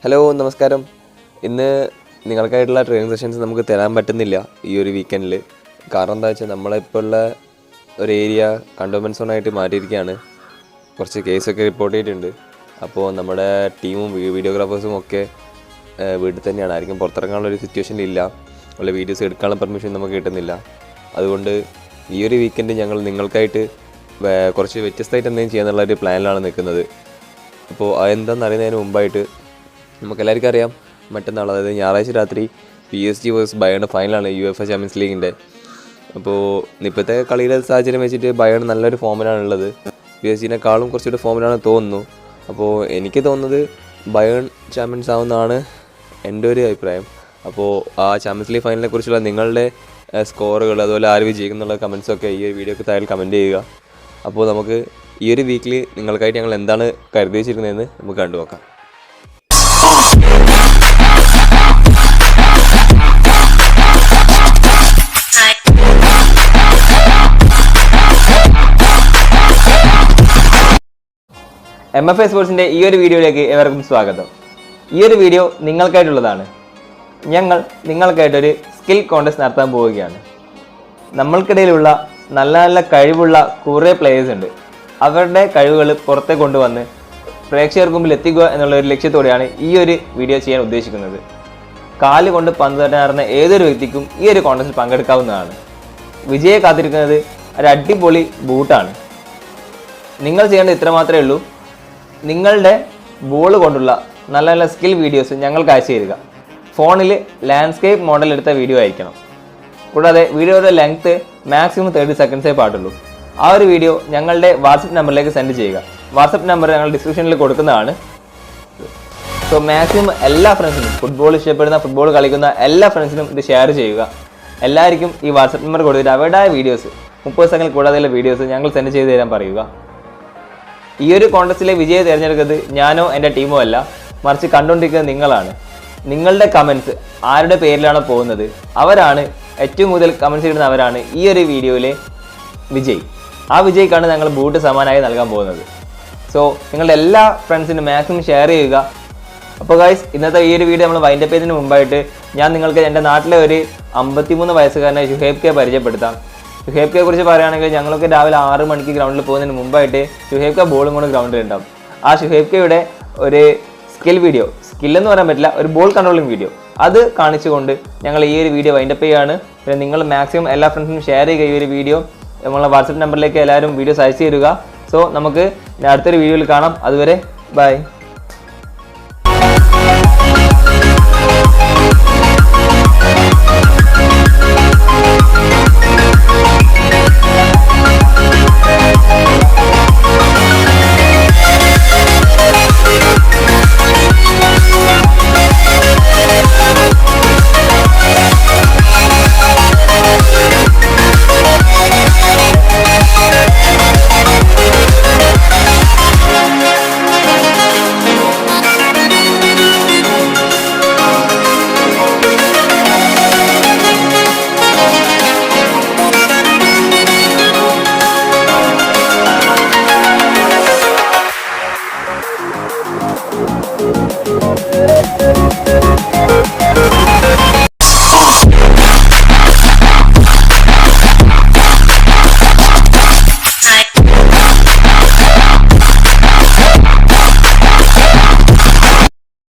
Hello നമസ്കാരം. ഇന്ന് നിങ്ങൾക്കായിട്ടുള്ള training sessions നമുക്ക് തരാൻ പറ്റുന്നില്ല ഈ ഒരു വീക്കെൻഡിൽ. കാരണം എന്താ വെച്ചാൽ നമ്മളിപ്പോൾ ഉള്ള ഒരു ഏരിയ കണ്ടോൺമെൻറ് സോണായിട്ട് മാറ്റിയിരിക്കുകയാണ്. കുറച്ച് കേസൊക്കെ റിപ്പോർട്ട് ചെയ്തിട്ടുണ്ട്. അപ്പോൾ നമ്മുടെ ടീമും വീഡിയോഗ്രാഫേഴ്സും ഒക്കെ വീട്ടിൽ തന്നെയാണ്. ആയിരിക്കും പുറത്തിറങ്ങാനുള്ളൊരു സിറ്റുവേഷനിലില്ല. ഉള്ള വീഡിയോസ് എടുക്കാനുള്ള പെർമിഷൻ നമുക്ക് കിട്ടുന്നില്ല. അതുകൊണ്ട് ഈ ഒരു വീക്കെൻഡ് ഞങ്ങൾ നിങ്ങൾക്കായിട്ട് കുറച്ച് വ്യത്യസ്തമായിട്ട് എന്തെങ്കിലും ചെയ്യാന്നുള്ളൊരു പ്ലാനിലാണ് നിൽക്കുന്നത്. അപ്പോൾ അതെന്താണെന്ന് അറിയുന്നതിന് മുമ്പായിട്ട് നമുക്കെല്ലാവർക്കും അറിയാം, മറ്റന്നാൾ അതായത് ഞായറാഴ്ച രാത്രി PSG vs ബയേൺ ഫൈനലാണ് UEFA ചാമ്പ്യൻസ് ലീഗിൻ്റെ. അപ്പോൾ ഇപ്പോഴത്തെ കളിയുടെ സാഹചര്യം വെച്ചിട്ട് ബയേൺ നല്ലൊരു ഫോമിലാണുള്ളത്. PSG-നെക്കാളും കുറച്ചുകൂടി ഫോമിലാണ് തോന്നുന്നു. അപ്പോൾ എനിക്ക് തോന്നുന്നത് ബയേൺ ചാമ്പ്യൻസ് ആവുന്നതാണ് എൻ്റെ ഒരു അഭിപ്രായം. അപ്പോൾ ആ ചാമ്പ്യൻസ് ലീഗ് ഫൈനലിനെ കുറിച്ചുള്ള നിങ്ങളുടെ സ്കോറുകൾ, അതുപോലെ ആര് വിജയിക്കുന്നുള്ള കമൻസൊക്കെ ഈ ഒരു വീഡിയോക്ക് താഴെ കമൻറ്റ് ചെയ്യുക. അപ്പോൾ നമുക്ക് ഈ ഒരു വീക്കിൽ നിങ്ങൾക്കായിട്ട് ഞങ്ങൾ എന്താണ് കരുതി വെച്ചിരിക്കുന്നതെന്ന് നമുക്ക് കണ്ടുനോക്കാം. MFA സ്പോർട്സിൻ്റെ ഈ ഒരു വീഡിയോയിലേക്ക് ഏവർക്കും സ്വാഗതം. ഈ ഒരു വീഡിയോ നിങ്ങൾക്കായിട്ടുള്ളതാണ്. ഞങ്ങൾ നിങ്ങൾക്കായിട്ടൊരു സ്കിൽ കോൺടെസ്റ്റ് നടത്താൻ പോവുകയാണ്. നമ്മൾക്കിടയിലുള്ള നല്ല നല്ല കഴിവുള്ള കുറേ പ്ലേയേഴ്സ് ഉണ്ട്. അവരുടെ കഴിവുകൾ പുറത്തെ കൊണ്ടുവന്ന് പ്രേക്ഷകർക്ക് മുമ്പിൽ എത്തിക്കുക എന്നുള്ള ഒരു ലക്ഷ്യത്തോടെയാണ് ഈ ഒരു വീഡിയോ ചെയ്യാൻ ഉദ്ദേശിക്കുന്നത്. കാല് കൊണ്ട് പന്ത് തട്ടാറുന്ന ഏതൊരു വ്യക്തിക്കും ഈ ഒരു കോൺടെസ്റ്റിൽ പങ്കെടുക്കാവുന്നതാണ്. വിജയെ കാത്തിരിക്കുന്നത് ഒരു അടിപൊളി ബൂട്ടാണ്. നിങ്ങൾ ചെയ്യേണ്ടത് ഇത്ര മാത്രമേ ഉള്ളൂ. നിങ്ങളുടെ ബോൾ കൊണ്ടുള്ള നല്ല നല്ല സ്കിൽ വീഡിയോസ് ഞങ്ങൾക്ക് അയച്ചു തരിക. ഫോണിൽ ലാൻഡ്സ്കേപ്പ് മോഡൽ എടുത്ത വീഡിയോ അയക്കണം. കൂടാതെ വീഡിയോയുടെ ലെങ്ത്ത് മാക്സിമം 30 സെക്കൻഡ്സേ പാടുള്ളൂ. ആ ഒരു വീഡിയോ ഞങ്ങളുടെ വാട്സപ്പ് നമ്പറിലേക്ക് സെൻഡ് ചെയ്യുക. വാട്സപ്പ് നമ്പർ ഞങ്ങൾ ഡിസ്ക്രിപ്ഷനിൽ കൊടുക്കുന്നതാണ്. സോ മാക്സിമം എല്ലാ ഫ്രണ്ട്സിനും, ഫുട്ബോൾ ഇഷ്ടപ്പെടുന്ന, ഫുട്ബോൾ കളിക്കുന്ന എല്ലാ ഫ്രണ്ട്സിനും ഇത് ഷെയർ ചെയ്യുക. എല്ലാവർക്കും ഈ വാട്സപ്പ് നമ്പർ കൊടുത്തിട്ട് അവരുടെ വീഡിയോസ് 30 സെക്കൻഡ് കൂടാതെയുള്ള വീഡിയോസ് ഞങ്ങൾ സെൻഡ് ചെയ്ത് തരാൻ പറയുക. ഈ ഒരു കോൺടെസ്റ്റിലെ വിജയം തിരഞ്ഞെടുക്കുന്നത് ഞാനോ എൻ്റെ ടീമോ അല്ല, മറിച്ച് കണ്ടുകൊണ്ടിരിക്കുന്നത് നിങ്ങളാണ്. നിങ്ങളുടെ കമൻസ് ആരുടെ പേരിലാണോ പോകുന്നത് അവരാണ്, ഏറ്റവും കൂടുതൽ കമൻസ് ഇടുന്നവരാണ് ഈ ഒരു വീഡിയോയിലെ വിജയ്. ആ വിജയ്ക്കാണ് ഞങ്ങൾ ബൂട്ട് സമ്മാനമായി നൽകാൻ പോകുന്നത്. സോ നിങ്ങളുടെ എല്ലാ ഫ്രണ്ട്സിനും മാക്സിമം ഷെയർ ചെയ്യുക. അപ്പോൾ ഗൈസ്, ഇന്നത്തെ ഈ ഒരു വീഡിയോ നമ്മൾ വൈൻഡപ്പ് ചെയ്തതിന് മുമ്പായിട്ട് ഞാൻ നിങ്ങൾക്ക് എൻ്റെ നാട്ടിലെ ഒരു 53 വയസ്സുകാരനെ ഷുഹൈബ് കെ പരിചയപ്പെടുത്താം. ഷുഹൈബ് കെ കുറിച്ച് പറയുകയാണെങ്കിൽ ഞങ്ങളൊക്കെ രാവിലെ 6 മണിക്ക് ഗ്രൗണ്ടിൽ പോകുന്നതിന് മുമ്പായിട്ട് ഷുഹൈബ് കെ ബോളും കൊണ്ട് ഗ്രൗണ്ടിലുണ്ടാവും. ആ ഷുഹൈബ് കെയുടെ ഒരു സ്കിൽ വീഡിയോ, സ്കില്ലെന്ന് പറയാൻ പറ്റില്ല, ഒരു ബോൾ കൺട്രോളിങ് വീഡിയോ, അത് കാണിച്ചുകൊണ്ട് ഞങ്ങൾ ഈ ഒരു വീഡിയോ വൈൻഡപ്പ് ചെയ്യുകയാണ്. പിന്നെ നിങ്ങൾ മാക്സിമം എല്ലാ ഫ്രണ്ട്സിനും ഷെയർ ചെയ്യുക. ഈ ഒരു വീഡിയോ നമ്മളെ വാട്സപ്പ് നമ്പറിലേക്ക് എല്ലാവരും വീഡിയോസ് അയച്ചു തരിക. സോ നമുക്ക് അടുത്തൊരു വീഡിയോയിൽ കാണാം. അതുവരെ ബൈ.